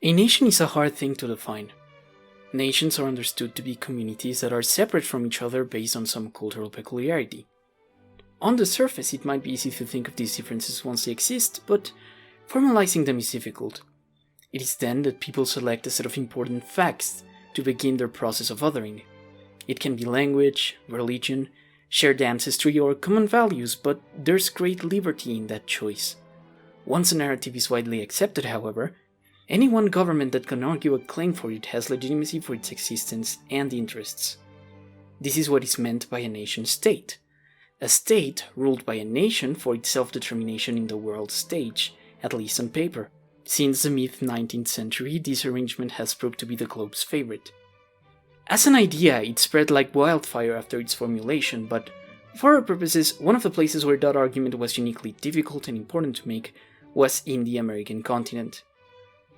A nation is a hard thing to define. Nations are understood to be communities that are separate from each other based on some cultural peculiarity. On the surface, it might be easy to think of these differences once they exist, but formalizing them is difficult. It is then that people select a set of important facts to begin their process of othering. It can be language, religion, shared ancestry, or common values, but there's great liberty in that choice. Once a narrative is widely accepted, however, any one government that can argue a claim for it has legitimacy for its existence and interests. This is what is meant by a nation-state. A state ruled by a nation for its self-determination in the world stage, at least on paper. Since the mid-19th century, this arrangement has proved to be the globe's favorite. As an idea, it spread like wildfire after its formulation, but for our purposes, one of the places where that argument was uniquely difficult and important to make was in the American continent.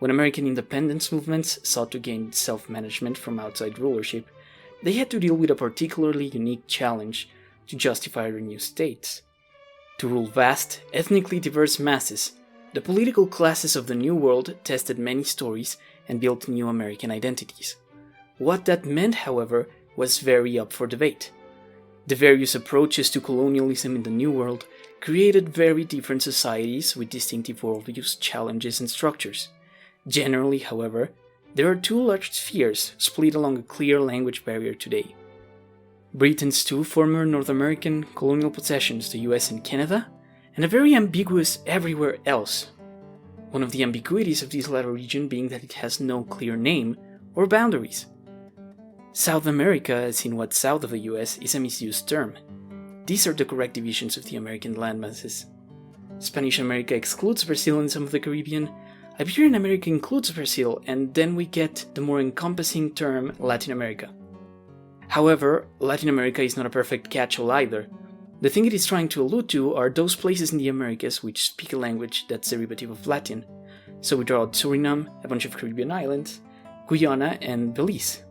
When American independence movements sought to gain self-management from outside rulership, they had to deal with a particularly unique challenge to justify their new states. To rule vast, ethnically diverse masses, the political classes of the New World tested many stories and built new American identities. What that meant, however, was very up for debate. The various approaches to colonialism in the New World created very different societies with distinctive worldviews, challenges, and structures. Generally, however, there are two large spheres split along a clear language barrier today. Britain's two former North American colonial possessions, the US and Canada, and a very ambiguous everywhere else. One of the ambiguities of this latter region being that it has no clear name or boundaries. South America, as in what's south of the US, is a misused term. These are the correct divisions of the American landmasses. Spanish America excludes Brazil and some of the Caribbean, Iberian America includes Brazil, and then we get the more encompassing term Latin America. However, Latin America is not a perfect catch-all either. The thing it is trying to allude to are those places in the Americas which speak a language that's derivative of Latin. So we draw out Suriname, a bunch of Caribbean islands, Guyana, and Belize.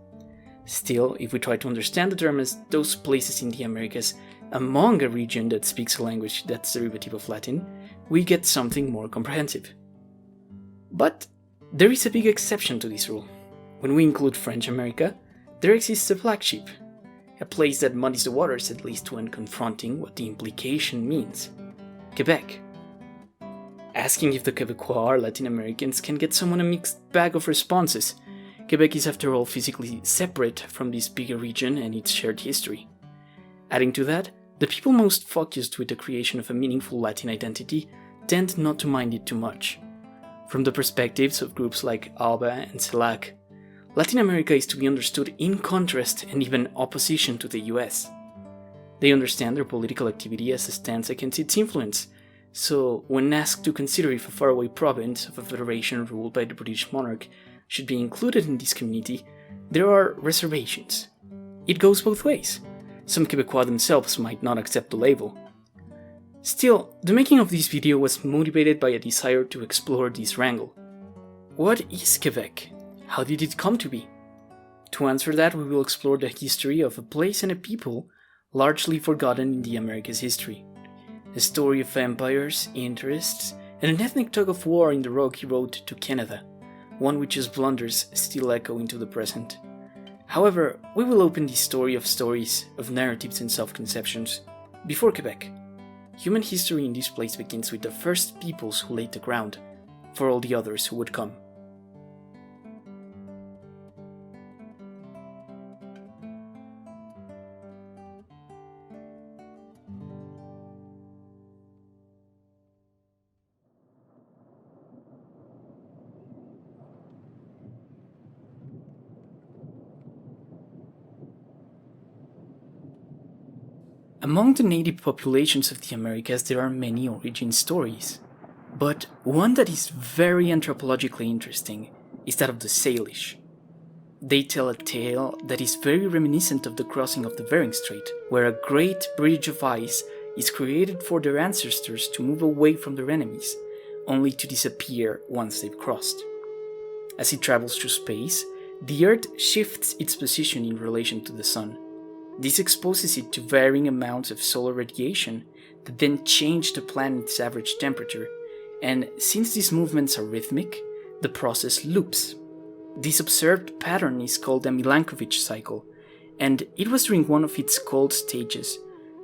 Still, if we try to understand the term as those places in the Americas among a region that speaks a language that's derivative of Latin, we get something more comprehensive. But there is a big exception to this rule. When we include French America, there exists a black sheep, a place that muddies the waters at least when confronting what the implication means: Quebec. Asking if the Quebecois are Latin Americans can get someone a mixed bag of responses. Quebec is after all physically separate from this bigger region and its shared history. Adding to that, the people most focused with the creation of a meaningful Latin identity tend not to mind it too much. From the perspectives of groups like ALBA and CELAC, Latin America is to be understood in contrast and even opposition to the US. They understand their political activity as a stance against its influence, so when asked to consider if a faraway province of a federation ruled by the British monarch should be included in this community, there are reservations. It goes both ways. Some Quebecois themselves might not accept the label. Still, the making of this video was motivated by a desire to explore this wrangle. What is Quebec? How did it come to be? To answer that, we will explore the history of a place and a people largely forgotten in the Americas' history. A story of empires, interests, and an ethnic tug-of-war in the rocky road to Canada, one which its blunders still echo into the present. However, we will open this story of stories, of narratives and self-conceptions, before Quebec. Human history in this place begins with the first peoples who laid the ground for all the others who would come. Among the native populations of the Americas, there are many origin stories. But one that is very anthropologically interesting is that of the Salish. They tell a tale that is very reminiscent of the crossing of the Bering Strait, where a great bridge of ice is created for their ancestors to move away from their enemies, only to disappear once they've crossed. As it travels through space, the Earth shifts its position in relation to the Sun. This exposes it to varying amounts of solar radiation that then change the planet's average temperature, and since these movements are rhythmic, The process loops. This observed pattern is called the Milankovitch cycle, and it was during one of its cold stages,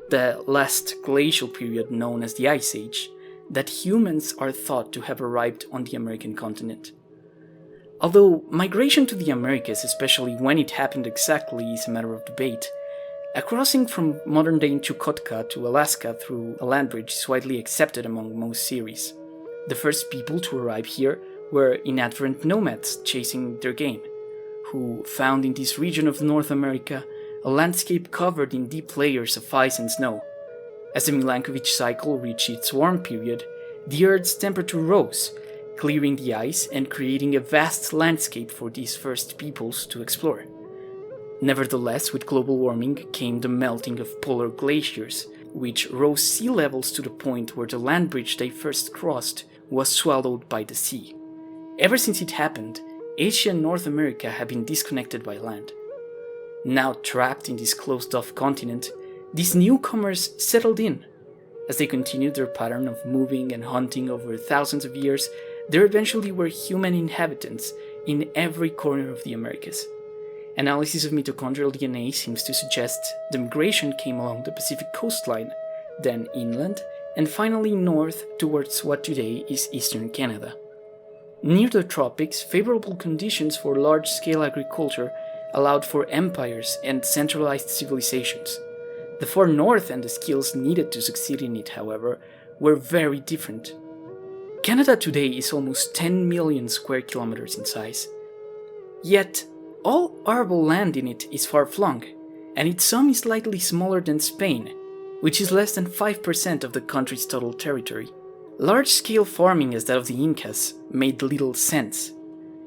the last glacial period known as the Ice Age, that humans are thought to have arrived on the American continent. Although migration to the Americas, especially when it happened exactly, is a matter of debate, a crossing from modern-day Chukotka to Alaska through a land bridge is widely accepted among most series. The first people to arrive here were inadvertent nomads chasing their game, who found in this region of North America a landscape covered in deep layers of ice and snow. As the Milankovitch cycle reached its warm period, the Earth's temperature rose, clearing the ice and creating a vast landscape for these first peoples to explore. Nevertheless, with global warming came the melting of polar glaciers, which rose sea levels to the point where the land bridge they first crossed was swallowed by the sea. Ever since it happened, Asia and North America have been disconnected by land. Now trapped in this closed-off continent, these newcomers settled in. As they continued their pattern of moving and hunting over thousands of years, there eventually were human inhabitants in every corner of the Americas. Analysis of mitochondrial DNA seems to suggest the migration came along the Pacific coastline, then inland, and finally north towards what today is eastern Canada. Near the tropics, favorable conditions for large-scale agriculture allowed for empires and centralized civilizations. The far north and the skills needed to succeed in it, however, were very different. Canada today is almost 10 million square kilometers in size. Yet, all arable land in it is far-flung, and its sum is slightly smaller than Spain, which is less than 5% of the country's total territory. Large-scale farming as that of the Incas made little sense.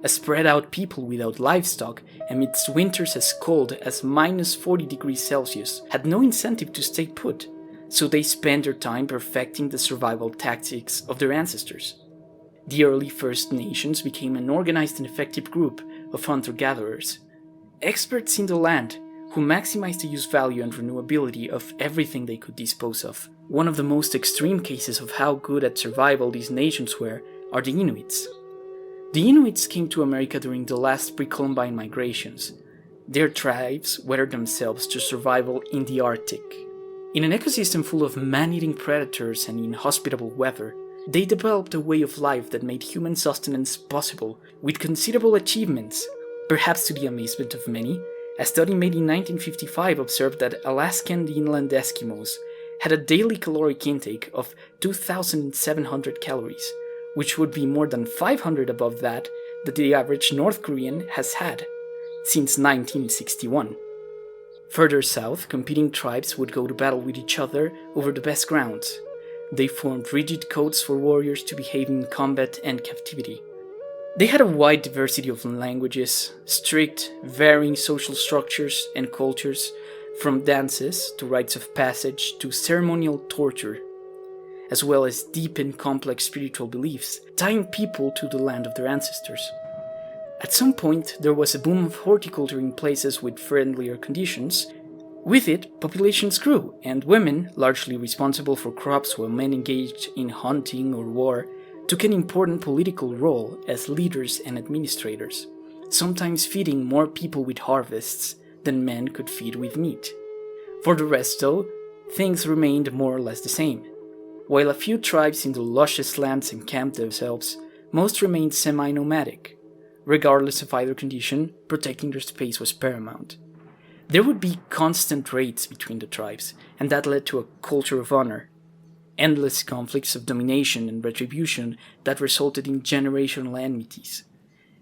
A spread-out people without livestock amidst winters as cold as minus 40 degrees Celsius had no incentive to stay put, so they spent their time perfecting the survival tactics of their ancestors. The early First Nations became an organized and effective group of hunter-gatherers, experts in the land who maximized the use value and renewability of everything they could dispose of. One of the most extreme cases of how good at survival these nations were are the Inuits. The Inuits came to America during the last pre-Columbine migrations. Their tribes weathered themselves to survival in the Arctic. In an ecosystem full of man-eating predators and inhospitable weather, they developed a way of life that made human sustenance possible, with considerable achievements. Perhaps to the amazement of many, a study made in 1955 observed that Alaskan inland Eskimos had a daily caloric intake of 2,700 calories, which would be more than 500 above that the average North Korean has had since 1961. Further south, competing tribes would go to battle with each other over the best grounds. They formed rigid codes for warriors to behave in combat and captivity. They had a wide diversity of languages, strict, varying social structures and cultures, from dances to rites of passage to ceremonial torture, as well as deep and complex spiritual beliefs, tying people to the land of their ancestors. At some point, there was a boom of horticulture in places with friendlier conditions. With it, populations grew, and women, largely responsible for crops while men engaged in hunting or war, took an important political role as leaders and administrators, sometimes feeding more people with harvests than men could feed with meat. For the rest, though, things remained more or less the same. While a few tribes in the luscious lands encamped themselves, most remained semi-nomadic. Regardless of either condition, protecting their space was paramount. There would be constant raids between the tribes, and that led to a culture of honor. Endless conflicts of domination and retribution that resulted in generational enmities.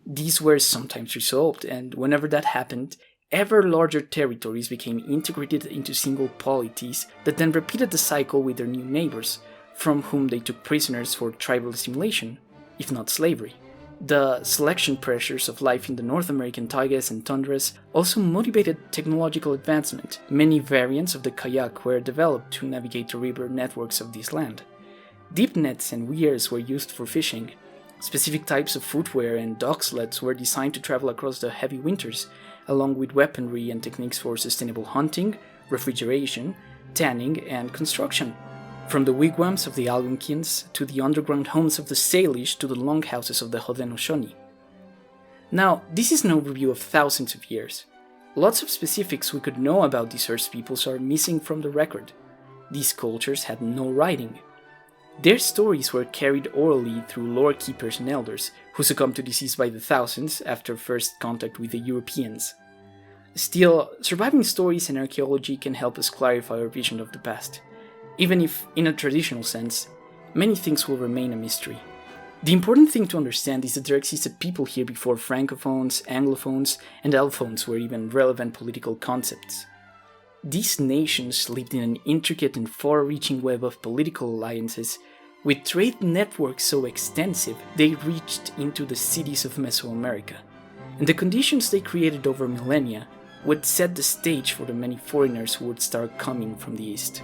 These were sometimes resolved, and whenever that happened, ever larger territories became integrated into single polities that then repeated the cycle with their new neighbors, from whom they took prisoners for tribal assimilation, if not slavery. The selection pressures of life in the North American taigas and tundras also motivated technological advancement. Many variants of the kayak were developed to navigate the river networks of this land. Deep nets and weirs were used for fishing. Specific types of footwear and dog sleds were designed to travel across the heavy winters, along with weaponry and techniques for sustainable hunting, refrigeration, tanning, and construction. From the wigwams of the Algonquins to the underground homes of the Salish to the longhouses of the Haudenosaunee. Now, this is an overview of thousands of years. Lots of specifics we could know about these Earth peoples are missing from the record. These cultures had no writing. Their stories were carried orally through lore keepers and elders, who succumbed to disease by the thousands after first contact with the Europeans. Still, surviving stories and archaeology can help us clarify our vision of the past, even if, in a traditional sense, many things will remain a mystery. The important thing to understand is that there existed people here before Francophones, Anglophones, and Allophones were even relevant political concepts. These nations lived in an intricate and far-reaching web of political alliances, with trade networks so extensive they reached into the cities of Mesoamerica, and the conditions they created over millennia would set the stage for the many foreigners who would start coming from the east.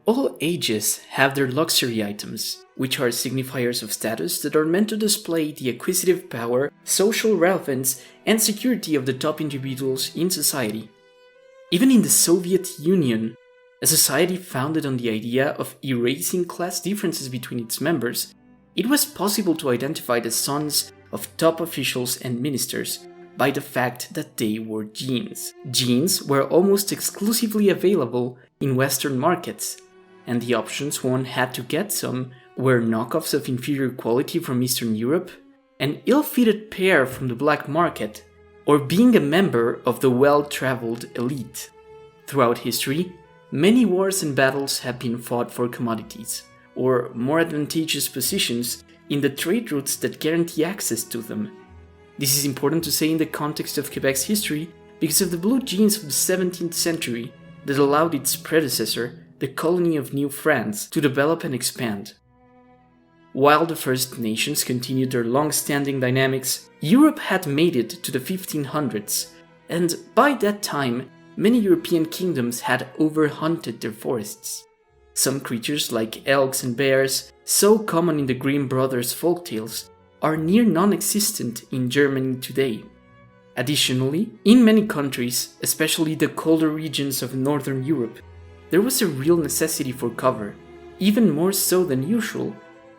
All ages have their luxury items, which are signifiers of status that are meant to display the acquisitive power, social relevance, and security of the top individuals in society. Even in the Soviet Union, a society founded on the idea of erasing class differences between its members, it was possible to identify the sons of top officials and ministers by the fact that they wore jeans. Jeans were almost exclusively available in Western markets, and the options one had to get some were knockoffs of inferior quality from Eastern Europe, an ill-fitted pair from the black market, or being a member of the well-traveled elite. Throughout history, many wars and battles have been fought for commodities, or more advantageous positions in the trade routes that guarantee access to them. This is important to say in the context of Quebec's history because of the blue jeans of the 17th century that allowed its predecessor, the colony of New France, to develop and expand. While the First Nations continued their long-standing dynamics, Europe had made it to the 1500s, and by that time, many European kingdoms had overhunted their forests. Some creatures like elks and bears, so common in the Grimm brothers' folktales, are near non-existent in Germany today. Additionally, in many countries, especially the colder regions of Northern Europe, there was a real necessity for cover, even more so than usual,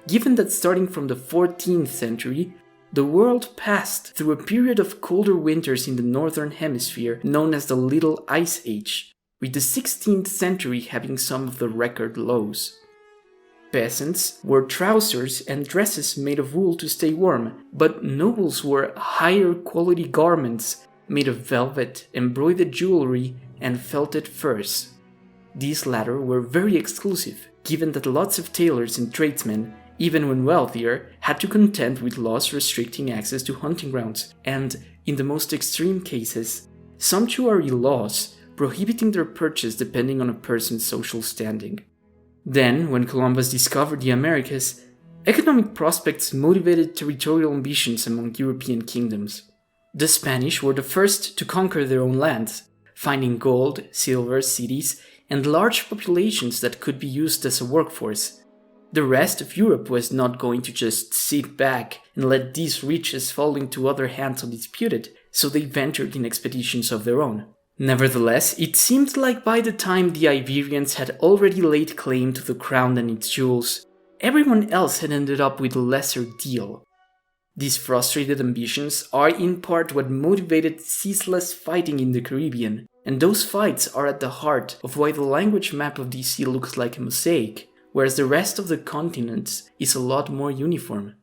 given that starting from the 14th century, the world passed through a period of colder winters in the northern hemisphere known as the Little Ice Age, with the 16th century having some of the record lows. Peasants wore trousers and dresses made of wool to stay warm, but nobles wore higher quality garments made of velvet, embroidered jewelry, and felted furs. These latter were very exclusive, given that lots of tailors and tradesmen, even when wealthier, had to contend with laws restricting access to hunting grounds, and, in the most extreme cases, sumptuary laws prohibiting their purchase depending on a person's social standing. Then, when Columbus discovered the Americas, economic prospects motivated territorial ambitions among European kingdoms. The Spanish were the first to conquer their own lands, finding gold, silver, cities, and large populations that could be used as a workforce. The rest of Europe was not going to just sit back and let these riches fall into other hands undisputed, so they ventured in expeditions of their own. Nevertheless, it seemed like by the time the Iberians had already laid claim to the crown and its jewels, everyone else had ended up with a lesser deal. These frustrated ambitions are in part what motivated ceaseless fighting in the Caribbean, and those fights are at the heart of why the language map of DC looks like a mosaic, whereas the rest of the continents is a lot more uniform.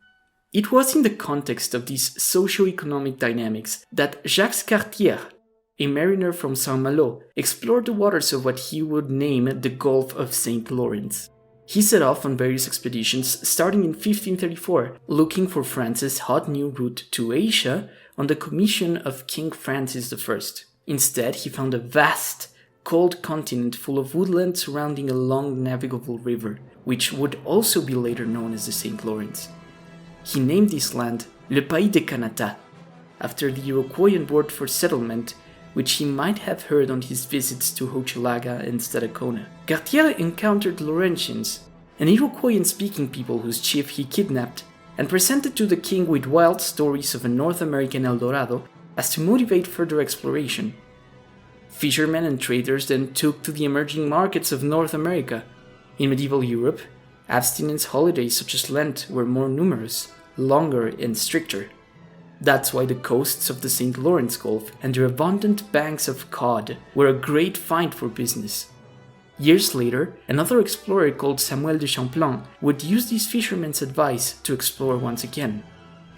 It was in the context of these socio-economic dynamics that XIXth, a mariner from Saint-Malo, explored the waters of what he would name the Gulf of St. Lawrence. He set off on various expeditions starting in 1534, looking for France's hot new route to Asia on the commission of King Francis I. Instead, he found a vast, cold continent full of woodland surrounding a long navigable river, which would also be later known as the St. Lawrence. He named this land Le Pays des Kanata, after the Iroquoian word for settlement, which he might have heard on his visits to Hochelaga and Stadacona. Cartier encountered Laurentians, an Iroquoian-speaking people whose chief he kidnapped, and presented to the king with wild stories of a North American El Dorado as to motivate further exploration. Fishermen and traders then took to the emerging markets of North America. In medieval Europe, abstinence holidays such as Lent were more numerous, longer, and stricter. That's why the coasts of the St. Lawrence Gulf and their abundant banks of cod were a great find for business. Years later, another explorer called Samuel de Champlain would use these fishermen's advice to explore once again.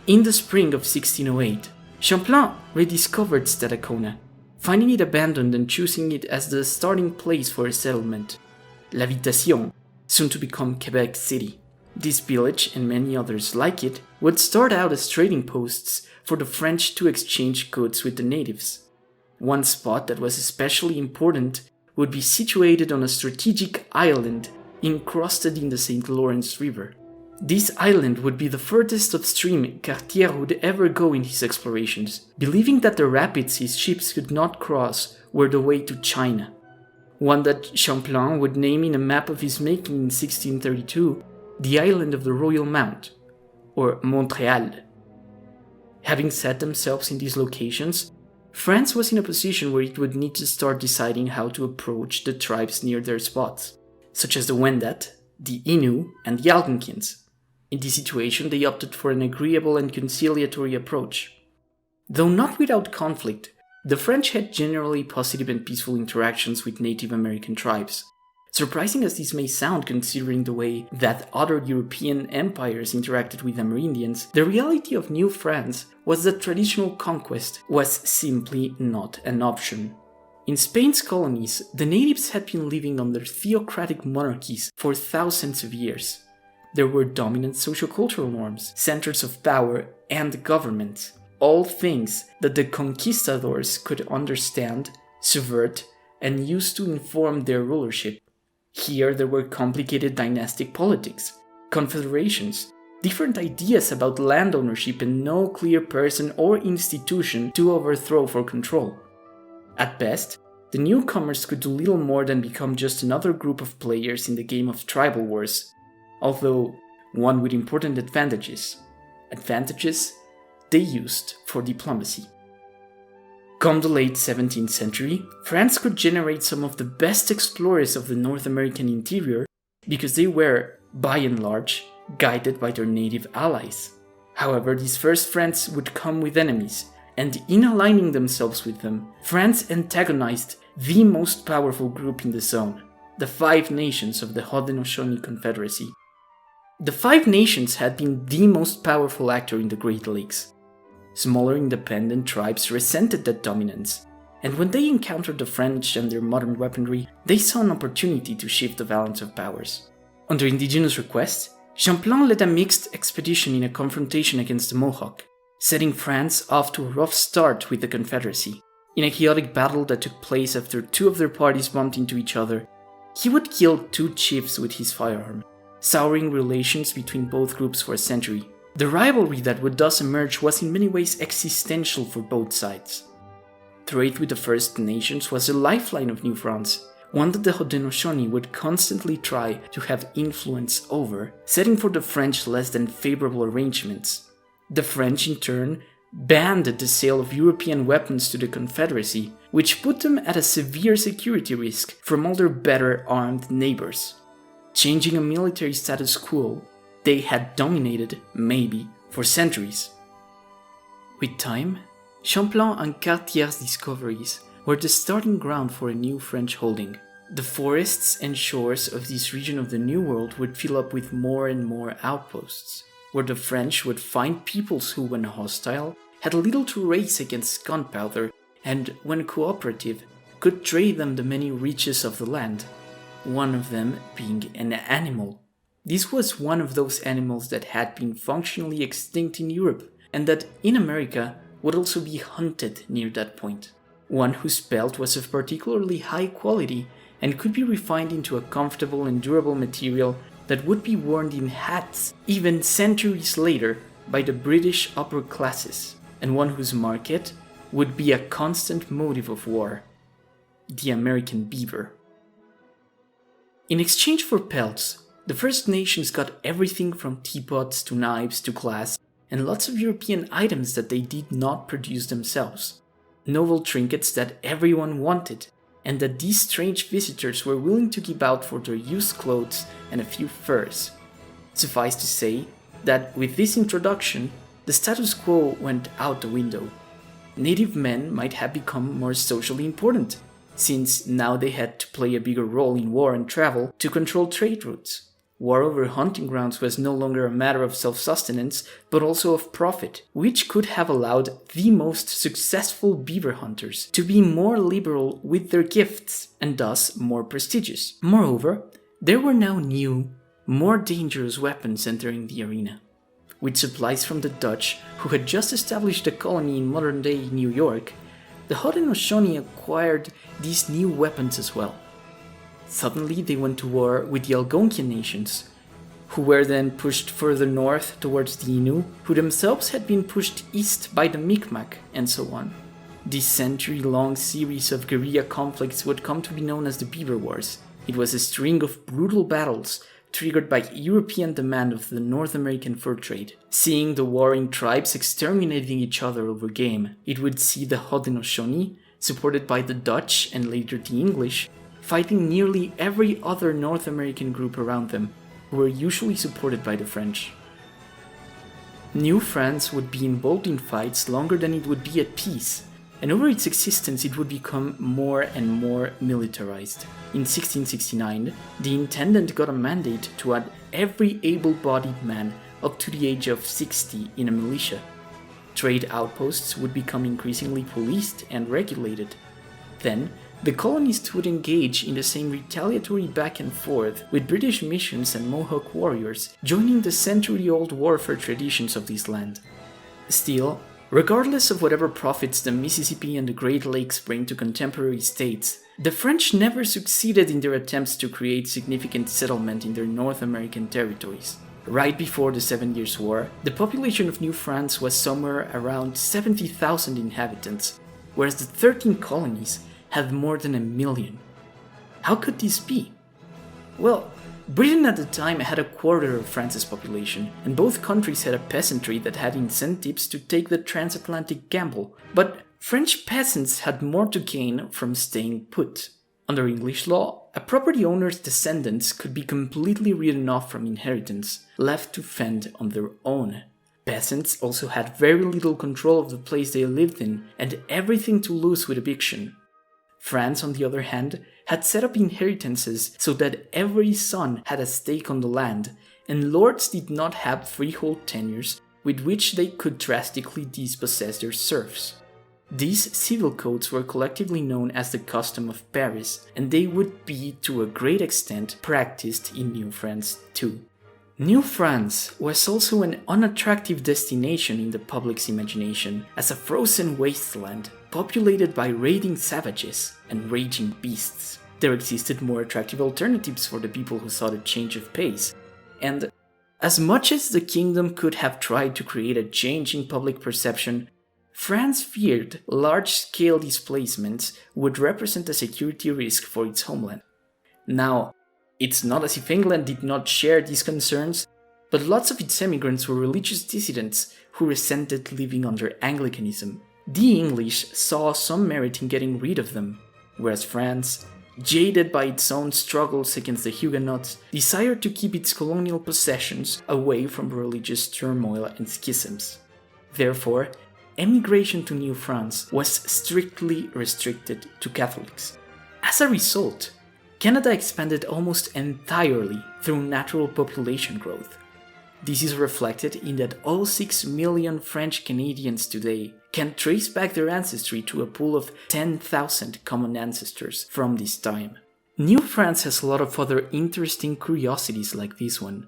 In the spring of 1608, Champlain rediscovered Stadacona, finding it abandoned and choosing it as the starting place for a settlement, l'Habitation, soon to become Québec City. This village, and many others like it, would start out as trading posts for the French to exchange goods with the natives. One spot that was especially important would be situated on a strategic island encrusted in the St. Lawrence River. This island would be the furthest upstream Cartier would ever go in his explorations, believing that the rapids his ships could not cross were the way to China. One that Champlain would name in a map of his making in 1632, the island of the Royal Mount, or Montreal. Having set themselves in these locations, France was in a position where it would need to start deciding how to approach the tribes near their spots, such as the Wendat, the Innu, and the Algonkins. In this situation, they opted for an agreeable and conciliatory approach. Though not without conflict, the French had generally positive and peaceful interactions with Native American tribes. Surprising as this may sound considering the way that other European empires interacted with Amerindians, the reality of New France was that traditional conquest was simply not an option. In Spain's colonies, the natives had been living under theocratic monarchies for thousands of years. There were dominant sociocultural norms, centers of power, and government, all things that the conquistadors could understand, subvert, and use to inform their rulership. Here there were complicated dynastic politics, confederations, different ideas about land ownership, and no clear person or institution to overthrow for control. At best, the newcomers could do little more than become just another group of players in the game of tribal wars, although one with important advantages they used for diplomacy. Come the late 17th century, France could generate some of the best explorers of the North American interior because they were, by and large, guided by their native allies. However, these first friends would come with enemies, and in aligning themselves with them, France antagonized the most powerful group in the zone, the Five Nations of the Haudenosaunee Confederacy. The Five Nations had been the most powerful actor in the Great Lakes. Smaller independent tribes resented that dominance, and when they encountered the French and their modern weaponry, they saw an opportunity to shift the balance of powers. Under indigenous request, Champlain led a mixed expedition in a confrontation against the Mohawk, setting France off to a rough start with the Confederacy. In a chaotic battle that took place after two of their parties bumped into each other, he would kill two chiefs with his firearm, souring relations between both groups for a century. The rivalry that would thus emerge was in many ways existential for both sides. Trade with the First Nations was the lifeline of New France, one that the Haudenosaunee would constantly try to have influence over, setting for the French less than favorable arrangements. The French, in turn, banned the sale of European weapons to the Confederacy, which put them at a severe security risk from all their better armed neighbors. Changing a military status quo they had dominated, maybe, for centuries. With time, Champlain and Cartier's discoveries were the starting ground for a new French holding. The forests and shores of this region of the New World would fill up with more and more outposts, where the French would find peoples who, when hostile, had little to race against gunpowder, and, when cooperative, could trade them the many riches of the land, one of them being an animal. This was one of those animals that had been functionally extinct in Europe, and that, in America, would also be hunted near that point. One whose pelt was of particularly high quality and could be refined into a comfortable and durable material that would be worn in hats even centuries later by the British upper classes, and one whose market would be a constant motive of war: the American beaver. In exchange for pelts, the First Nations got everything from teapots to knives to glass, and lots of European items that they did not produce themselves. Novel trinkets that everyone wanted, and that these strange visitors were willing to give out for their used clothes and a few furs. Suffice to say that with this introduction, the status quo went out the window. Native men might have become more socially important, since now they had to play a bigger role in war and travel to control trade routes. War over hunting grounds was no longer a matter of self-sustenance, but also of profit, which could have allowed the most successful beaver hunters to be more liberal with their gifts, and thus more prestigious. Moreover, there were now new, more dangerous weapons entering the arena. With supplies from the Dutch, who had just established a colony in modern-day New York, the Haudenosaunee acquired these new weapons as well. Suddenly they went to war with the Algonquian nations, who were then pushed further north towards the Innu, who themselves had been pushed east by the Micmac, and so on. This century-long series of guerrilla conflicts would come to be known as the Beaver Wars. It was a string of brutal battles triggered by European demand of the North American fur trade. Seeing the warring tribes exterminating each other over game, it would see the Haudenosaunee, supported by the Dutch and later the English, fighting nearly every other North American group around them, who were usually supported by the French. New France would be involved in fights longer than it would be at peace, and over its existence it would become more and more militarized. In 1669, the intendant got a mandate to add every able-bodied man up to the age of 60 in a militia. Trade outposts would become increasingly policed and regulated. Then, the colonists would engage in the same retaliatory back and forth with British missions and Mohawk warriors, joining the century-old warfare traditions of this land. Still, regardless of whatever profits the Mississippi and the Great Lakes bring to contemporary states, the French never succeeded in their attempts to create significant settlement in their North American territories. Right before the 7 Years' War, the population of New France was somewhere around 70,000 inhabitants, whereas the 13 colonies had more than 1 million. How could this be? Well, Britain at the time had a quarter of France's population, and both countries had a peasantry that had incentives to take the transatlantic gamble, but French peasants had more to gain from staying put. Under English law, a property owner's descendants could be completely written off from inheritance, left to fend on their own. Peasants also had very little control of the place they lived in, and everything to lose with eviction. France, on the other hand, had set up inheritances so that every son had a stake on the land, and lords did not have freehold tenures with which they could drastically dispossess their serfs. These civil codes were collectively known as the Custom of Paris, and they would be to a great extent practiced in New France too. New France was also an unattractive destination in the public's imagination, as a frozen wasteland populated by raiding savages and raging beasts. There existed more attractive alternatives for the people who sought a change of pace, and as much as the kingdom could have tried to create a change in public perception, France feared large-scale displacements would represent a security risk for its homeland. Now, it's not as if England did not share these concerns, but lots of its emigrants were religious dissidents who resented living under Anglicanism. The English saw some merit in getting rid of them, whereas France, jaded by its own struggles against the Huguenots, desired to keep its colonial possessions away from religious turmoil and schisms. Therefore, emigration to New France was strictly restricted to Catholics. As a result, Canada expanded almost entirely through natural population growth. This is reflected in that all 6 million French Canadians today can trace back their ancestry to a pool of 10,000 common ancestors from this time. New France has a lot of other interesting curiosities like this one.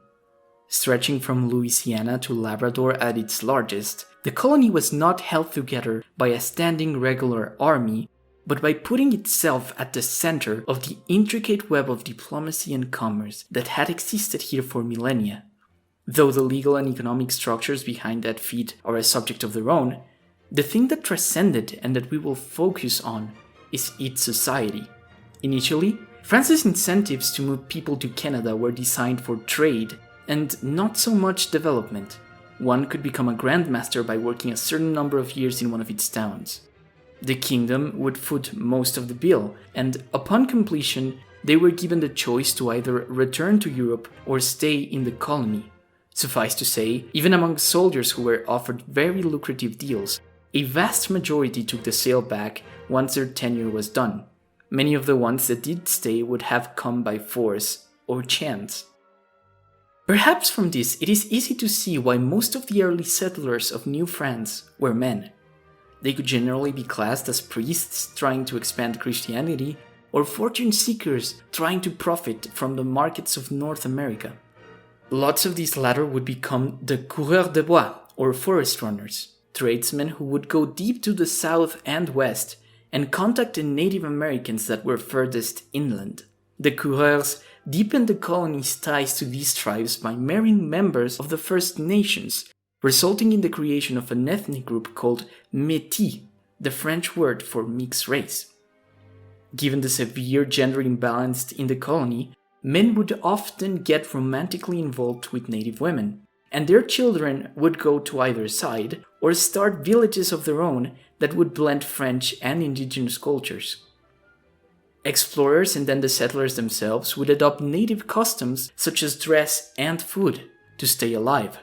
Stretching from Louisiana to Labrador at its largest, the colony was not held together by a standing regular army, but by putting itself at the center of the intricate web of diplomacy and commerce that had existed here for millennia. Though the legal and economic structures behind that feat are a subject of their own, The thing that transcended and that we will focus on is its society. Initially, France's incentives to move people to Canada were designed for trade and not so much development. One could become a grandmaster by working a certain number of years in one of its towns. The kingdom would foot most of the bill, and upon completion, they were given the choice to either return to Europe or stay in the colony. Suffice to say, even among soldiers who were offered very lucrative deals, a vast majority took the sail back once their tenure was done. Many of the ones that did stay would have come by force or chance. Perhaps from this, it is easy to see why most of the early settlers of New France were men. They could generally be classed as priests trying to expand Christianity or fortune seekers trying to profit from the markets of North America. Lots of these latter would become the coureurs de bois, or forest runners, tradesmen who would go deep to the south and west and contact the Native Americans that were furthest inland. The coureurs deepened the colony's ties to these tribes by marrying members of the First Nations, resulting in the creation of an ethnic group called Métis, the French word for mixed race. Given the severe gender imbalance in the colony, men would often get romantically involved with native women, and their children would go to either side or start villages of their own that would blend French and indigenous cultures. Explorers and then the settlers themselves would adopt native customs such as dress and food to stay alive.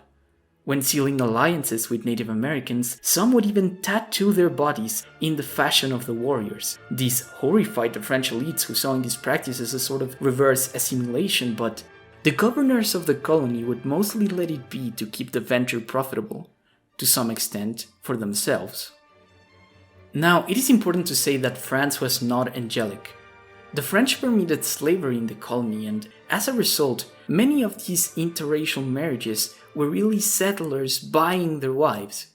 When sealing alliances with Native Americans, some would even tattoo their bodies in the fashion of the warriors. This horrified the French elites who saw in these practices a sort of reverse assimilation, but the governors of the colony would mostly let it be to keep the venture profitable, to some extent for themselves. Now, it is important to say that France was not angelic. The French permitted slavery in the colony, and as a result, many of these interracial marriages were really settlers buying their wives.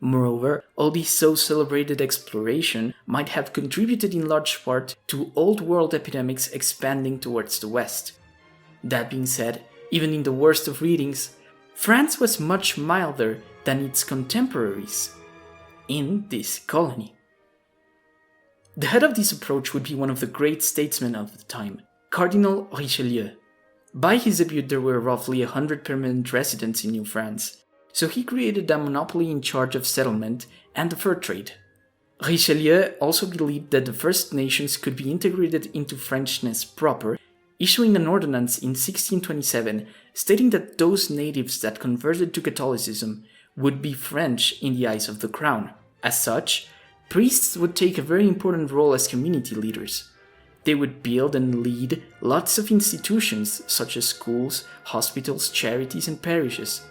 Moreover, all this so celebrated exploration might have contributed in large part to Old World epidemics expanding towards the west. That being said, even in the worst of readings, France was much milder than its contemporaries in this colony. The head of this approach would be one of the great statesmen of the time, Cardinal Richelieu. By his debut, there were roughly 100 permanent residents in New France, so he created a monopoly in charge of settlement and the fur trade. Richelieu also believed that the First Nations could be integrated into Frenchness proper, issuing an ordinance in 1627 stating that those natives that converted to Catholicism would be French in the eyes of the crown. As such, priests would take a very important role as community leaders. They would build and lead lots of institutions such as schools, hospitals, charities, and parishes.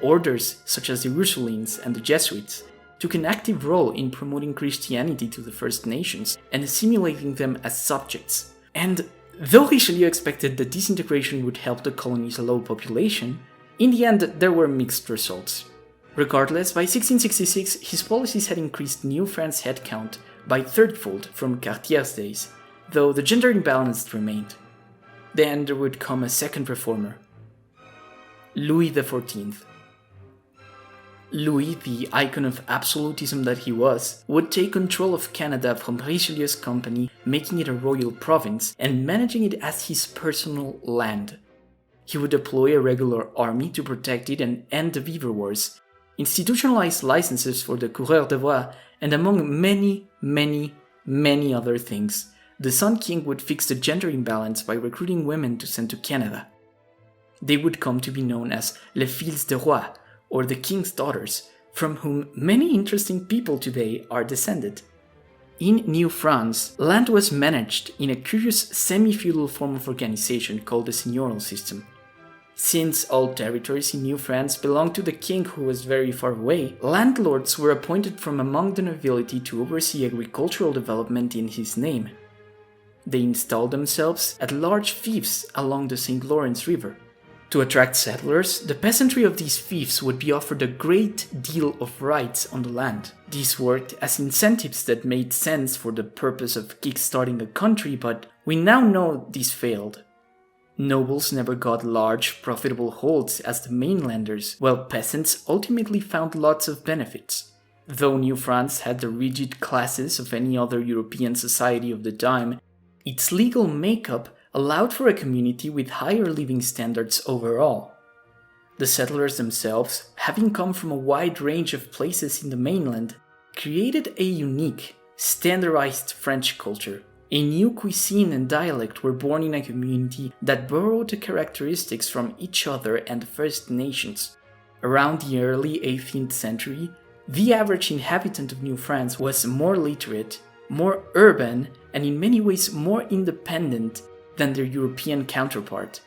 Orders such as the Ursulines and the Jesuits took an active role in promoting Christianity to the First Nations and assimilating them as subjects. And though Richelieu expected that this integration would help the colony's low population, in the end there were mixed results. Regardless, by 1666 his policies had increased New France's headcount by thirtyfold from Cartier's days, though the gender imbalance remained. Then there would come a second reformer, Louis XIV. Louis, the icon of absolutism that he was, would take control of Canada from Richelieu's company, making it a royal province and managing it as his personal land. He would deploy a regular army to protect it and end the Beaver Wars, institutionalize licenses for the coureurs de bois, and among many other things, the Sun King would fix the gender imbalance by recruiting women to send to Canada. They would come to be known as les filles de roi, or the king's daughters, from whom many interesting people today are descended. In New France, land was managed in a curious semi-feudal form of organization called the seigneurial system. Since all territories in New France belonged to the king who was very far away, landlords were appointed from among the nobility to oversee agricultural development in his name. They installed themselves at large fiefs along the St. Lawrence River. To attract settlers, the peasantry of these fiefs would be offered a great deal of rights on the land. These worked as incentives that made sense for the purpose of kickstarting a country, but we now know this failed. Nobles never got large, profitable holds as the mainlanders, while peasants ultimately found lots of benefits. Though New France had the rigid classes of any other European society of the time, its legal makeup allowed for a community with higher living standards overall. The settlers themselves, having come from a wide range of places in the mainland, created a unique, standardized French culture. A new cuisine and dialect were born in a community that borrowed the characteristics from each other and the First Nations. Around the early 18th century, the average inhabitant of New France was more literate, more urban, and in many ways more independent than their European counterpart.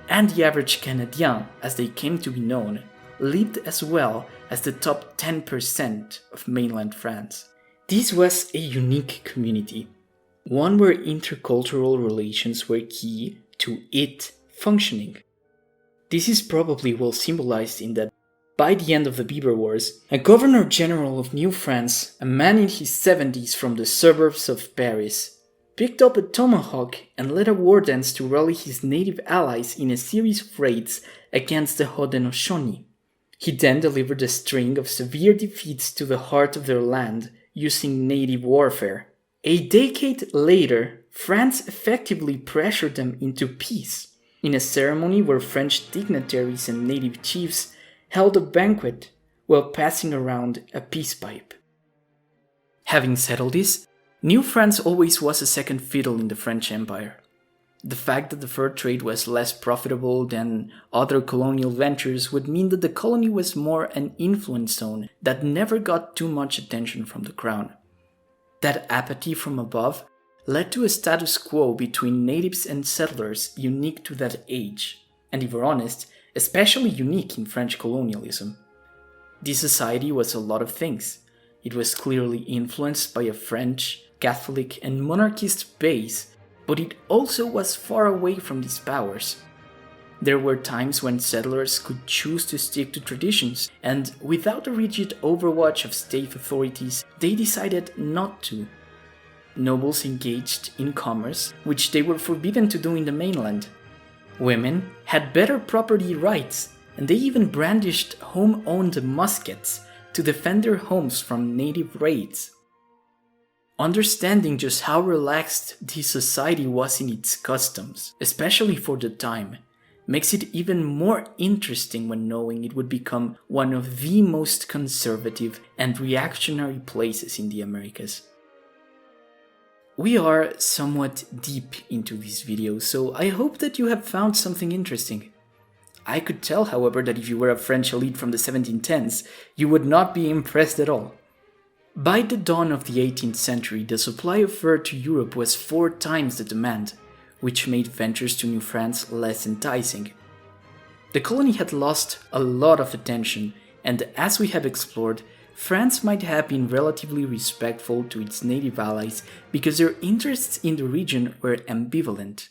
And the average Canadien, as they came to be known, lived as well as the top 10% of mainland France. This was a unique community, one where intercultural relations were key to it functioning. This is probably well symbolized in that by the end of the Beaver Wars, a governor-general of New France, a man in his 70s from the suburbs of Paris, picked up a tomahawk and led a war dance to rally his native allies in a series of raids against the Haudenosaunee. He then delivered a string of severe defeats to the heart of their land using native warfare. A decade later, France effectively pressured them into peace in a ceremony where French dignitaries and native chiefs held a banquet while passing around a peace pipe. Having settled this, New France always was a second fiddle in the French Empire. The fact that the fur trade was less profitable than other colonial ventures would mean that the colony was more an influence zone that never got too much attention from the crown. That apathy from above led to a status quo between natives and settlers unique to that age, and if we're honest, especially unique in French colonialism. This society was a lot of things. It was clearly influenced by a French, Catholic, and monarchist base, but it also was far away from these powers. There were times when settlers could choose to stick to traditions, and without a rigid overwatch of state authorities, they decided not to. Nobles engaged in commerce, which they were forbidden to do in the mainland. Women had better property rights, and they even brandished home-owned muskets to defend their homes from native raids. Understanding just how relaxed this society was in its customs, especially for the time, makes it even more interesting when knowing it would become one of the most conservative and reactionary places in the Americas. We are somewhat deep into this video, so I hope that you have found something interesting. I could tell, however, that if you were a French elite from the 1710s, you would not be impressed at all. By the dawn of the 18th century, the supply of fur to Europe was 4 times the demand, which made ventures to New France less enticing. The colony had lost a lot of attention, and as we have explored, France might have been relatively respectful to its native allies because their interests in the region were ambivalent.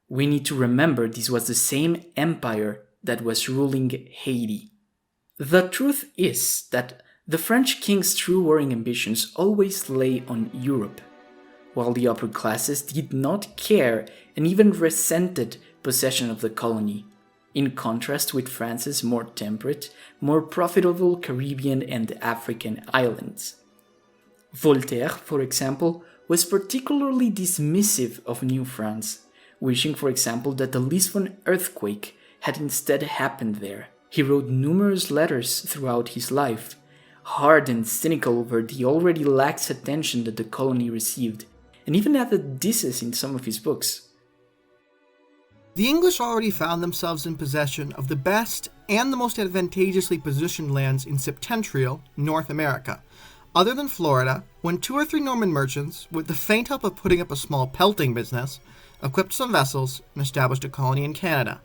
We need to remember this was the same empire that was ruling Haiti. The truth is that the French king's true warring ambitions always lay on Europe, while the upper classes did not care and even resented possession of the colony, in contrast with France's more temperate, more profitable Caribbean and African islands. Voltaire, for example, was particularly dismissive of New France, wishing, for example, that the Lisbon earthquake had instead happened there. He wrote numerous letters throughout his life, hard and cynical over the already lax attention that the colony received, and even added disses in some of his books. The English already found themselves in possession of the best and the most advantageously positioned lands in septentrial North America, other than Florida, when 2 or 3 Norman merchants, with the faint hope of putting up a small pelting business, equipped some vessels and established a colony in Canada,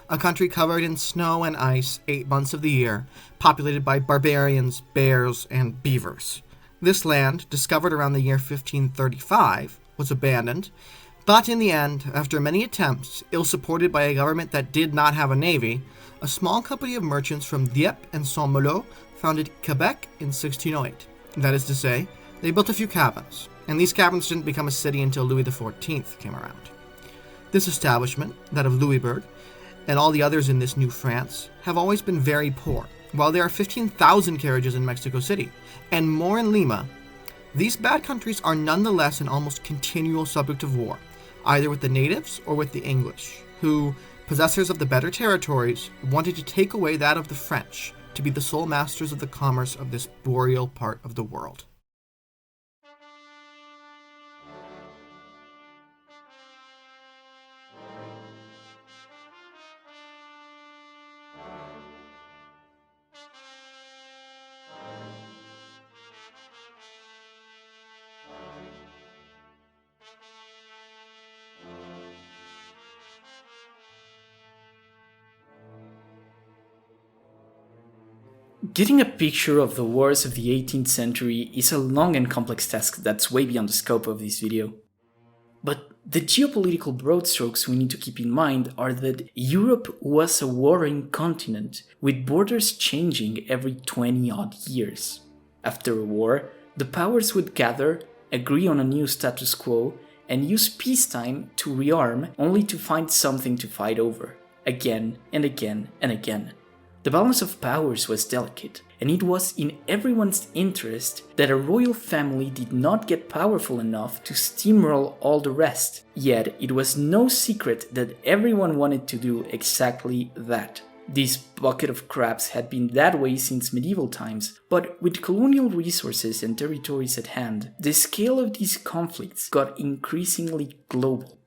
a country covered in snow and ice 8 months of the year, populated by barbarians, bears, and beavers. This land, discovered around the year 1535, was abandoned, but in the end, after many attempts, ill-supported by a government that did not have a navy, a small company of merchants from Dieppe and Saint-Malo founded Quebec in 1608. That is to say, they built a few cabins, and these cabins didn't become a city until Louis XIV came around. This establishment, that of Louisbourg, and all the others in this new France, have always been very poor, while there are 15,000 carriages in Mexico City, and more in Lima, these bad countries are nonetheless an almost continual subject of war, either with the natives or with the English, who, possessors of the better territories, wanted to take away that of the French to be the sole masters of the commerce of this boreal part of the world. Getting a picture of the wars of the 18th century is a long and complex task that's way beyond the scope of this video. But the geopolitical broad strokes we need to keep in mind are that Europe was a warring continent, with borders changing every 20-odd years. After a war, the powers would gather, agree on a new status quo, and use peacetime to rearm only to find something to fight over, again and again and again. The balance of powers was delicate, and it was in everyone's interest that a royal family did not get powerful enough to steamroll all the rest. Yet it was no secret that everyone wanted to do exactly that. This bucket of crabs had been that way since medieval times, but with colonial resources and territories at hand, the scale of these conflicts got increasingly global.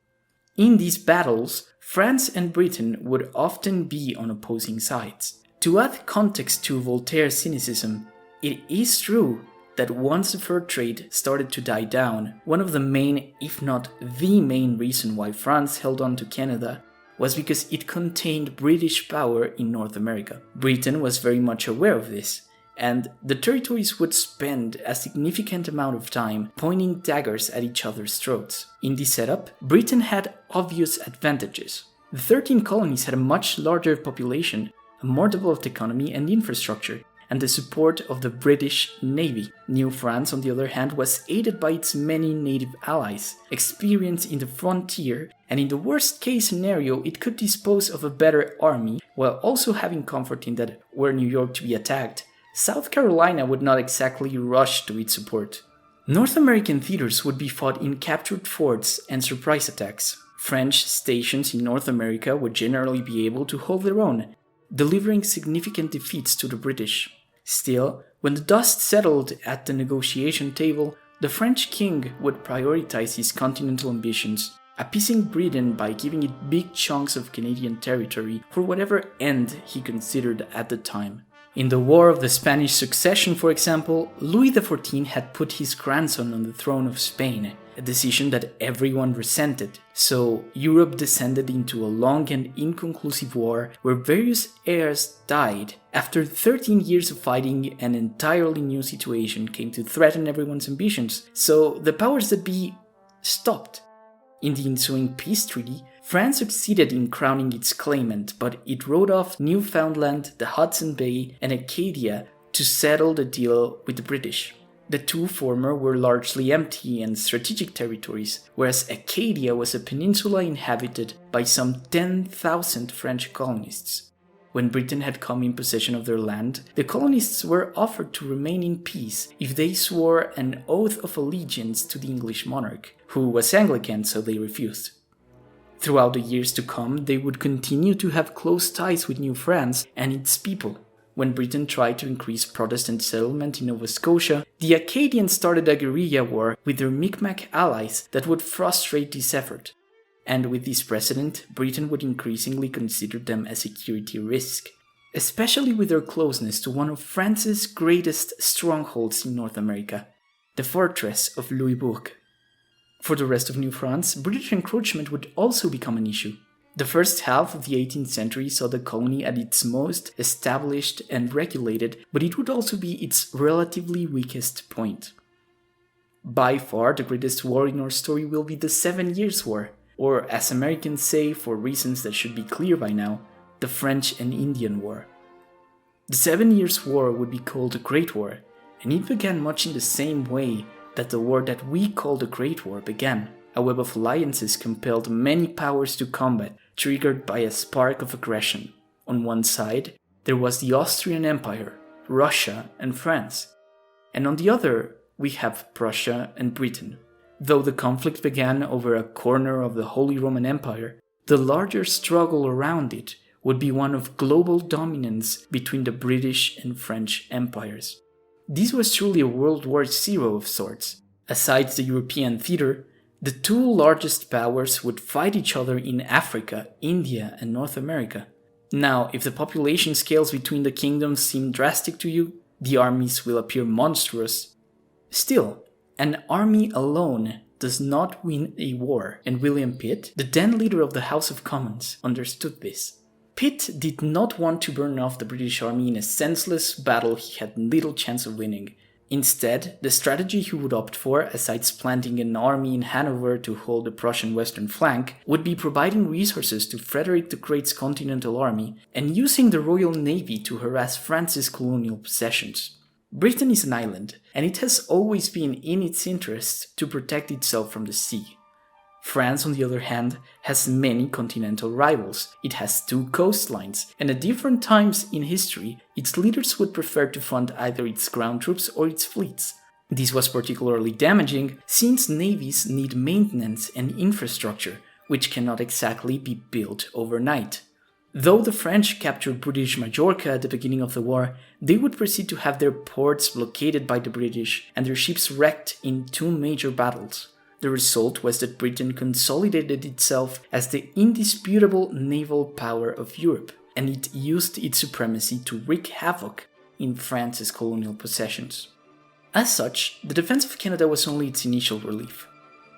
In these battles, France and Britain would often be on opposing sides. To add context to Voltaire's cynicism, it is true that once the fur trade started to die down, one of the main, if not the main reason why France held on to Canada was because it contained British power in North America. Britain was very much aware of this, and the territories would spend a significant amount of time pointing daggers at each other's throats. In this setup, Britain had obvious advantages. The 13 colonies had a much larger population, a more developed economy and infrastructure, and the support of the British Navy. New France, on the other hand, was aided by its many native allies, experience in the frontier, and in the worst-case scenario, it could dispose of a better army, while also having comfort in that, were New York to be attacked, South Carolina would not exactly rush to its support. North American theaters would be fought in captured forts and surprise attacks. French stations in North America would generally be able to hold their own, delivering significant defeats to the British. Still, when the dust settled at the negotiation table, the French king would prioritize his continental ambitions, appeasing Britain by giving it big chunks of Canadian territory for whatever end he considered at the time. In the War of the Spanish Succession, for example, Louis XIV had put his grandson on the throne of Spain, a decision that everyone resented. So Europe descended into a long and inconclusive war where various heirs died. After 13 years of fighting, an entirely new situation came to threaten everyone's ambitions, so the powers that be stopped. In the ensuing peace treaty, France succeeded in crowning its claimant, but it wrote off Newfoundland, the Hudson Bay, and Acadia to settle the deal with the British. The two former were largely empty and strategic territories, whereas Acadia was a peninsula inhabited by some 10,000 French colonists. When Britain had come in possession of their land, the colonists were offered to remain in peace if they swore an oath of allegiance to the English monarch, who was Anglican, so they refused. Throughout the years to come, they would continue to have close ties with New France and its people. When Britain tried to increase Protestant settlement in Nova Scotia, the Acadians started a guerrilla war with their Mi'kmaq allies that would frustrate this effort. And with this precedent, Britain would increasingly consider them a security risk, especially with their closeness to one of France's greatest strongholds in North America, the fortress of Louisbourg. For the rest of New France, British encroachment would also become an issue. The first half of the 18th century saw the colony at its most established and regulated, but it would also be its relatively weakest point. By far, the greatest war in our story will be the 7 Years' War, or as Americans say for reasons that should be clear by now, the French and Indian War. The 7 Years' War would be called the Great War, and it began much in the same way that the war that we call the Great War began. A web of alliances compelled many powers to combat, triggered by a spark of aggression. On one side, there was the Austrian Empire, Russia, and France. And on the other, we have Prussia and Britain. Though the conflict began over a corner of the Holy Roman Empire, the larger struggle around it would be one of global dominance between the British and French empires. This was truly a World War II of sorts. Aside the European theater, the two largest powers would fight each other in Africa, India, and North America. Now, if the population scales between the kingdoms seem drastic to you, the armies will appear monstrous. Still, an army alone does not win a war, and William Pitt, the then leader of the House of Commons, understood this. Pitt did not want to burn off the British army in a senseless battle he had little chance of winning. Instead, the strategy he would opt for, aside planting an army in Hanover to hold the Prussian western flank, would be providing resources to Frederick the Great's Continental Army and using the Royal Navy to harass France's colonial possessions. Britain is an island, and it has always been in its interest to protect itself from the sea. France, on the other hand, has many continental rivals. It has two coastlines, and at different times in history, its leaders would prefer to fund either its ground troops or its fleets. This was particularly damaging since navies need maintenance and infrastructure, which cannot exactly be built overnight. Though the French captured British Majorca at the beginning of the war, they would proceed to have their ports blockaded by the British and their ships wrecked in two major battles. The result was that Britain consolidated itself as the indisputable naval power of Europe, and it used its supremacy to wreak havoc in France's colonial possessions. As such, the defense of Canada was only its initial relief.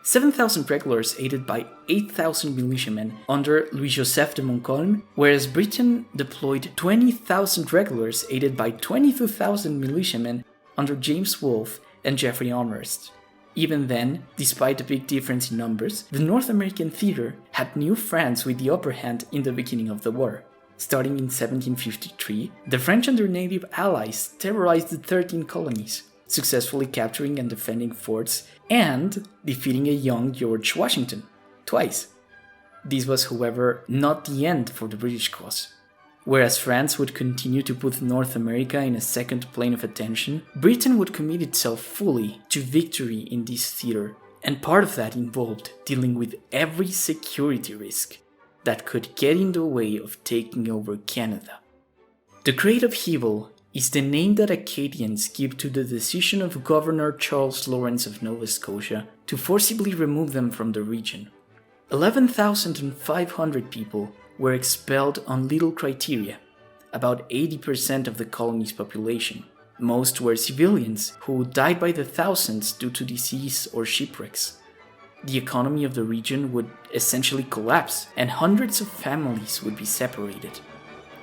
7,000 regulars aided by 8,000 militiamen under Louis-Joseph de Montcalm, whereas Britain deployed 20,000 regulars aided by 22,000 militiamen under James Wolfe and Jeffrey Amherst. Even then, despite the big difference in numbers, the North American theater had New France with the upper hand in the beginning of the war. Starting in 1753, the French and their native allies terrorized the 13 colonies, successfully capturing and defending forts and defeating a young George Washington, twice. This was, however, not the end for the British cause. Whereas France would continue to put North America in a second plane of attention, Britain would commit itself fully to victory in this theater, and part of that involved dealing with every security risk that could get in the way of taking over Canada. The Great Upheaval is the name that Acadians give to the decision of Governor Charles Lawrence of Nova Scotia to forcibly remove them from the region. 11,500 people were expelled on little criteria, about 80% of the colony's population. Most were civilians who died by the thousands due to disease or shipwrecks. The economy of the region would essentially collapse, and hundreds of families would be separated.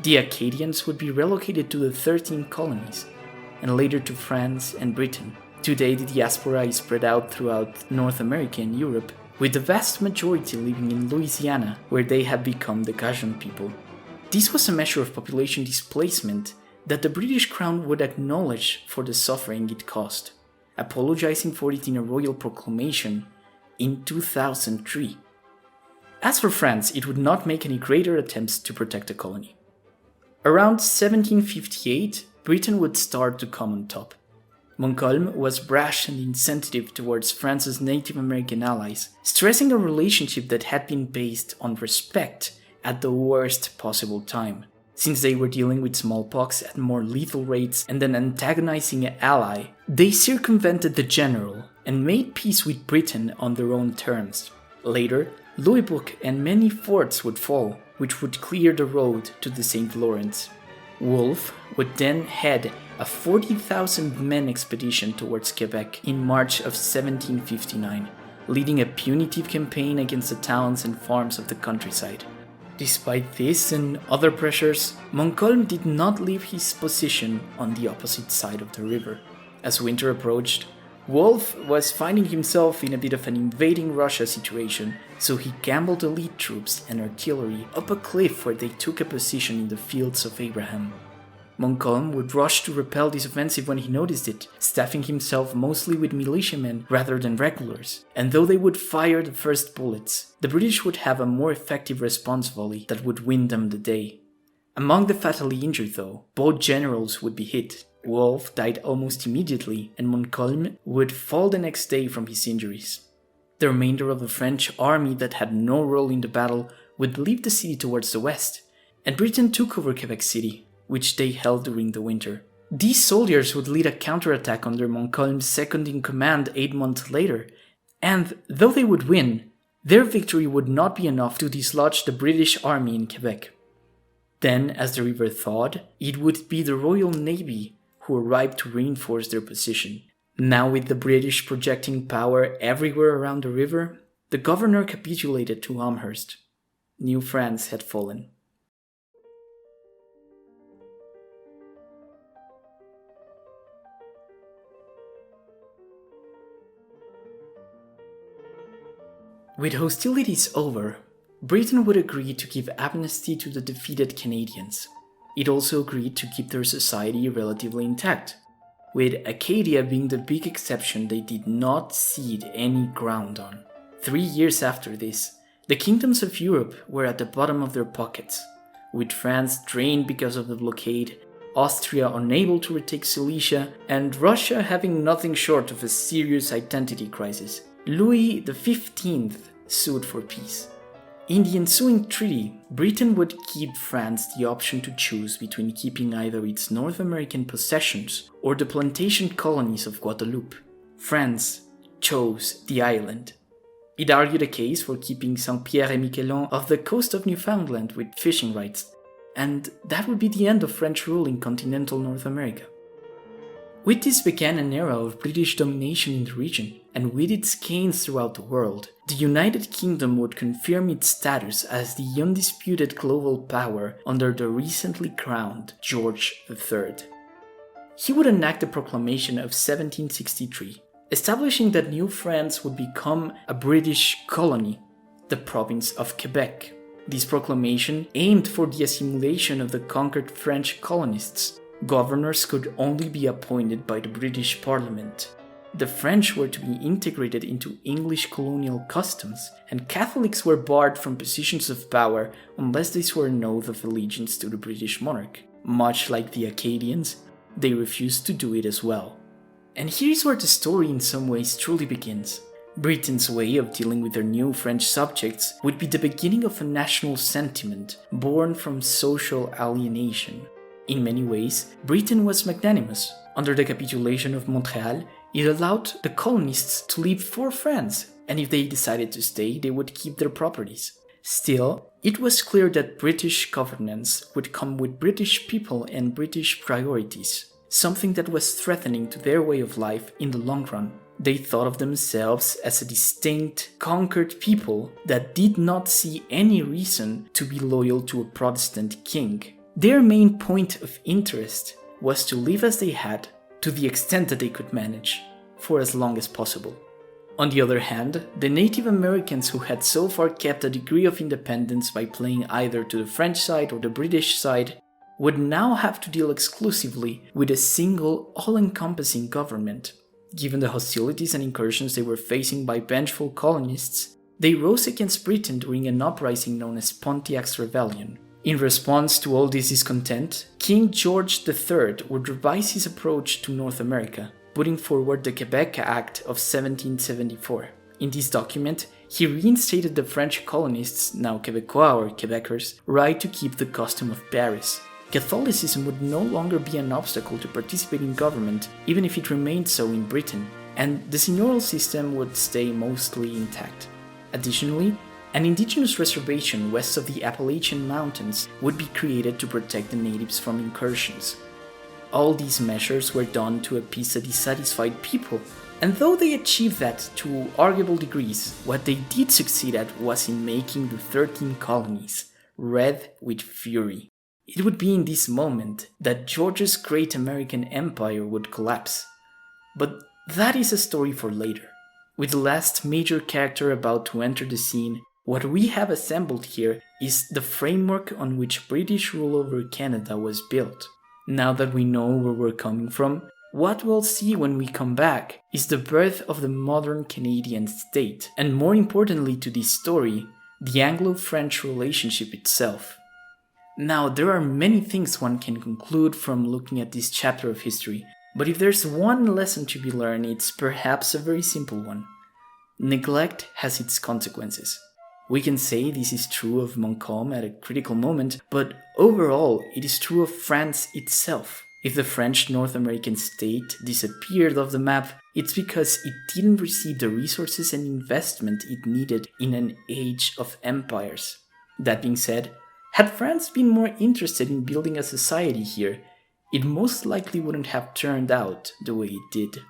The Acadians would be relocated to the 13 colonies, and later to France and Britain. Today the diaspora is spread out throughout North America and Europe, with the vast majority living in Louisiana, where they had become the Cajun people. This was a measure of population displacement that the British Crown would acknowledge for the suffering it caused, apologizing for it in a royal proclamation in 2003. As for France, it would not make any greater attempts to protect the colony. Around 1758, Britain would start to come on top. Montcalm was brash and insensitive towards France's Native American allies, stressing a relationship that had been based on respect at the worst possible time. Since they were dealing with smallpox at more lethal rates and an antagonizing ally, they circumvented the general and made peace with Britain on their own terms. Later, Louisbourg and many forts would fall, which would clear the road to the St. Lawrence. Wolfe would then head a 40,000 men expedition towards Quebec in March of 1759, leading a punitive campaign against the towns and farms of the countryside. Despite this and other pressures, Montcalm did not leave his position on the opposite side of the river. As winter approached, Wolfe was finding himself in a bit of an invading Russia situation, so he gambled elite troops and artillery up a cliff where they took a position in the fields of Abraham. Montcalm would rush to repel this offensive when he noticed it, staffing himself mostly with militiamen rather than regulars, and though they would fire the first bullets, the British would have a more effective response volley that would win them the day. Among the fatally injured though, both generals would be hit. Wolfe died almost immediately, and Montcalm would fall the next day from his injuries. The remainder of the French army that had no role in the battle would leave the city towards the west, and Britain took over Quebec City, which they held during the winter. These soldiers would lead a counterattack under Montcalm's second-in-command 8 months later, and though they would win, their victory would not be enough to dislodge the British army in Quebec. Then, as the river thawed, it would be the Royal Navy who arrived to reinforce their position. Now with the British projecting power everywhere around the river, the governor capitulated to Amherst. New France had fallen. With hostilities over, Britain would agree to give amnesty to the defeated Canadians. It also agreed to keep their society relatively intact, with Acadia being the big exception they did not cede any ground on. 3 years after this, the kingdoms of Europe were at the bottom of their pockets, with France drained because of the blockade, Austria unable to retake Silesia, and Russia having nothing short of a serious identity crisis. Louis XV sued for peace. In the ensuing treaty, Britain would give France the option to choose between keeping either its North American possessions or the plantation colonies of Guadeloupe. France chose the island. It argued a case for keeping Saint-Pierre et Miquelon off the coast of Newfoundland with fishing rights, and that would be the end of French rule in continental North America. With this began an era of British domination in the region, and with its gains throughout the world, the United Kingdom would confirm its status as the undisputed global power under the recently crowned George III. He would enact the Proclamation of 1763, establishing that New France would become a British colony, the province of Quebec. This proclamation aimed for the assimilation of the conquered French colonists. Governors could only be appointed by the British Parliament. The French were to be integrated into English colonial customs, and Catholics were barred from positions of power unless they swore an oath of allegiance to the British monarch. Much like the Acadians, they refused to do it as well. And here's where the story in some ways truly begins. Britain's way of dealing with their new French subjects would be the beginning of a national sentiment born from social alienation. In many ways, Britain was magnanimous. Under the capitulation of Montreal, it allowed the colonists to leave for France, and if they decided to stay, they would keep their properties. Still, it was clear that British governance would come with British people and British priorities, something that was threatening to their way of life in the long run. They thought of themselves as a distinct, conquered people that did not see any reason to be loyal to a Protestant king. Their main point of interest was to live as they had, to the extent that they could manage, for as long as possible. On the other hand, the Native Americans who had so far kept a degree of independence by playing either to the French side or the British side, would now have to deal exclusively with a single, all-encompassing government. Given the hostilities and incursions they were facing by vengeful colonists, they rose against Britain during an uprising known as Pontiac's Rebellion. In response to all this discontent, King George III would revise his approach to North America, putting forward the Quebec Act of 1774. In this document, he reinstated the French colonists, now Quebecois or Quebecers, right to keep the custom of Paris. Catholicism would no longer be an obstacle to participate in government, even if it remained so in Britain, and the seigneurial system would stay mostly intact. Additionally, an indigenous reservation west of the Appalachian Mountains would be created to protect the natives from incursions. All these measures were done to appease a dissatisfied people, and though they achieved that to arguable degrees, what they did succeed at was in making the 13 colonies red with fury. It would be in this moment that George's great American empire would collapse. But that is a story for later. With the last major character about to enter the scene, what we have assembled here is the framework on which British rule over Canada was built. Now that we know where we're coming from, what we'll see when we come back is the birth of the modern Canadian state, and more importantly to this story, the Anglo-French relationship itself. Now, there are many things one can conclude from looking at this chapter of history, but if there's one lesson to be learned, it's perhaps a very simple one. Neglect has its consequences. We can say this is true of Montcalm at a critical moment, but overall it is true of France itself. If the French North American state disappeared off the map, it's because it didn't receive the resources and investment it needed in an age of empires. That being said, had France been more interested in building a society here, it most likely wouldn't have turned out the way it did.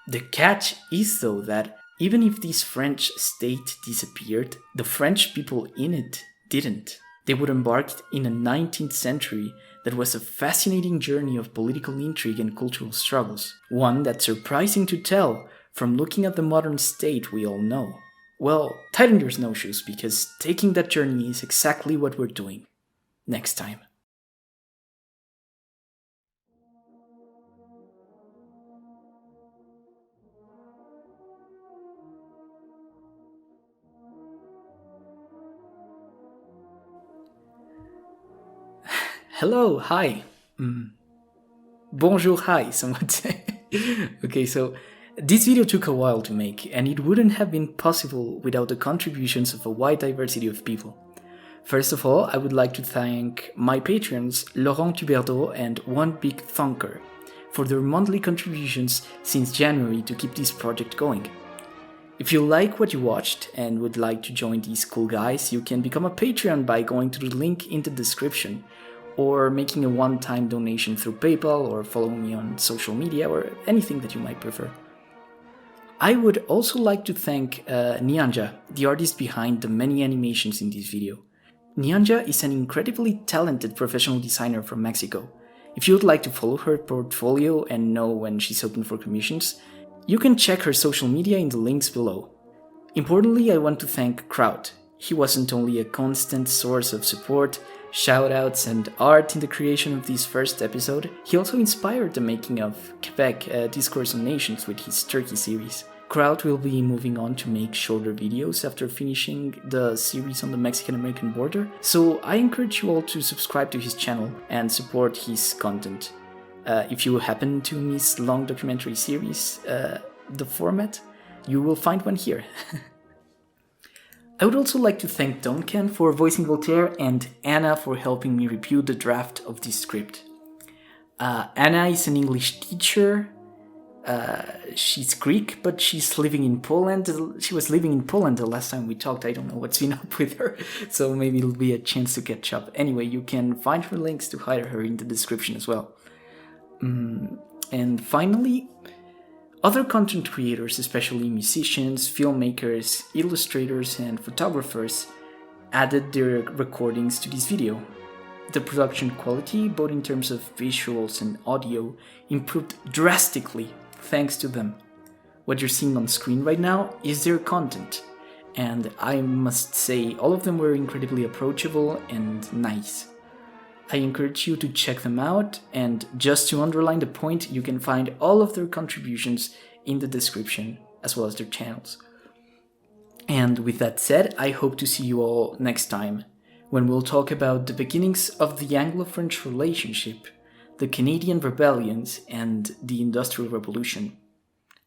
The catch is, though, that even if this French state disappeared, the French people in it didn't. They would embark in a 19th century that was a fascinating journey of political intrigue and cultural struggles, one that's surprising to tell from looking at the modern state we all know. Well, tighten your snowshoes, because taking that journey is exactly what we're doing. Next time. Hello, hi. Bonjour, hi, some would say. Okay, so this video took a while to make, and it wouldn't have been possible without the contributions of a wide diversity of people. First of all, I would like to thank my patrons Laurent Tuberdeau and One Big Thunker for their monthly contributions since January to keep this project going. If you like what you watched and would like to join these cool guys, you can become a Patreon by going to the link in the description, or making a one-time donation through PayPal, or following me on social media, or anything that you might prefer. I would also like to thank Nyanja, the artist behind the many animations in this video. Nyanja is an incredibly talented professional designer from Mexico. If you would like to follow her portfolio and know when she's open for commissions, you can check her social media in the links below. Importantly, I want to thank Kraut. He wasn't only a constant source of support, shoutouts, and art in the creation of this first episode, he also inspired the making of Québec, Discourse on Nations with his Turkey series. Kraut will be moving on to make shorter videos after finishing the series on the Mexican-American border, so I encourage you all to subscribe to his channel and support his content. If you happen to miss long documentary series, the format, you will find one here. I would also like to thank Duncan for voicing Voltaire and Anna for helping me review the draft of this script. Anna is an English teacher. She's Greek, but she's living in Poland. She was living in Poland the last time we talked. I don't know what's been up with her, so maybe it'll be a chance to catch up. Anyway, you can find her links to hire her in the description as well. And finally, other content creators, especially musicians, filmmakers, illustrators, and photographers, added their recordings to this video. The production quality, both in terms of visuals and audio, improved drastically thanks to them. What you're seeing on screen right now is their content, and I must say all of them were incredibly approachable and nice. I encourage you to check them out, and just to underline the point, you can find all of their contributions in the description, as well as their channels. And with that said, I hope to see you all next time, when we'll talk about the beginnings of the Anglo-French relationship, the Canadian rebellions, and the Industrial Revolution.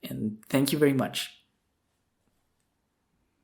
And thank you very much.